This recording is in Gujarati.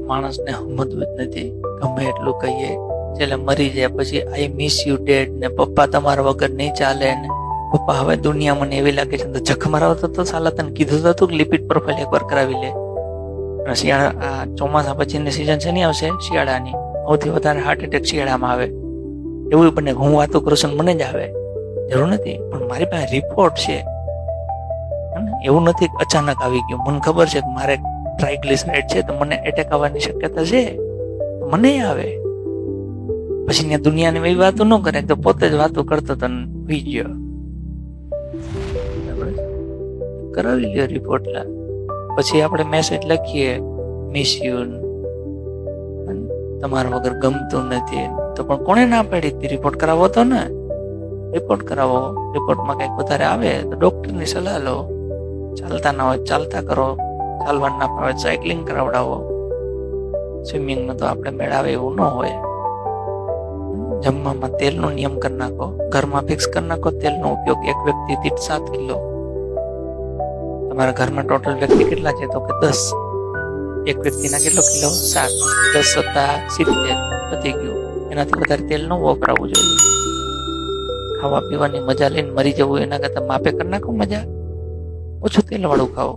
માણસને સમજવું જ નથી. ગમે એટલું કહીએ છેલ્લે મરી જાય પછી આઈ મિસ યુ ડેડ ને પપ્પા તમારા વગર નહીં ચાલે ને પપ્પા હવે દુનિયા મને એવી લાગે છે તો જખ મરાવતો તો સાલા તને કીધું હતું કે લિપિડ પ્રોફાઇલ એકવાર કરાવી લે. અને શિયાળા આ ચોમાસા પછીની સિઝન છે નહીં આવશે શિયાળાની, સૌથી વધારે હાર્ટ એટેક શિયાળામાં આવે. એવું બને હું વાતો કરું છું મને જ આવે, જરૂર નથી. પણ મારી પાસે રિપોર્ટ છે, એવું નથી અચાનક આવી ગયું. મને ખબર છે કે મારે ટ્રાઇગ્લિસરાઇડ છે તો મને એટેક આવવાની શક્યતા છે, મને આવે. પછી ત્યાં દુનિયાની એવી વાતો ન કરે તો પોતે જ વાતો કરતો તો ભી ગયો. કરાવી લ્યો રિપોર્ટ. પછી આપણે મેસેજ લખીએ મિસ યુ, તમારા વગર ગમતું નથી, તો પણ કોને ના પાડી હતી? રિપોર્ટ કરાવો તો ને, રિપોર્ટ કરાવો. રિપોર્ટમાં કંઈક વધારે આવે તો ડોક્ટરની સલાહ લો. ચાલતા ના હોય ચાલતા કરો, ચાલવા ના આવે સાયકલિંગ કરાવડાવો. સ્વિમિંગમાં તો આપણે મેળાવે એવું ન હોય. જમવામાં તેલનો નિયમ કરી નાખો, ઘરમાં ફિક્સ કરી નાખો તેલનો ઉપયોગ 1 વ્યક્તિ દીઠ 7 કિલો. તમારા ઘરમાં ટોટલ વ્યક્તિ કેટલા છે? તો કે 10. 1 વ્યક્તિના કેટલો કિલો? 7. 10 + 70 પતી ગયું. એનાથી વધારે તેલ ન વપરાવવું જોઈએ. ખાવા પીવાની મજા લઈને મરી જવું એના કરતા માપે કરી નાખો મજા. ઓછું તેલ વાળું ખાઓ.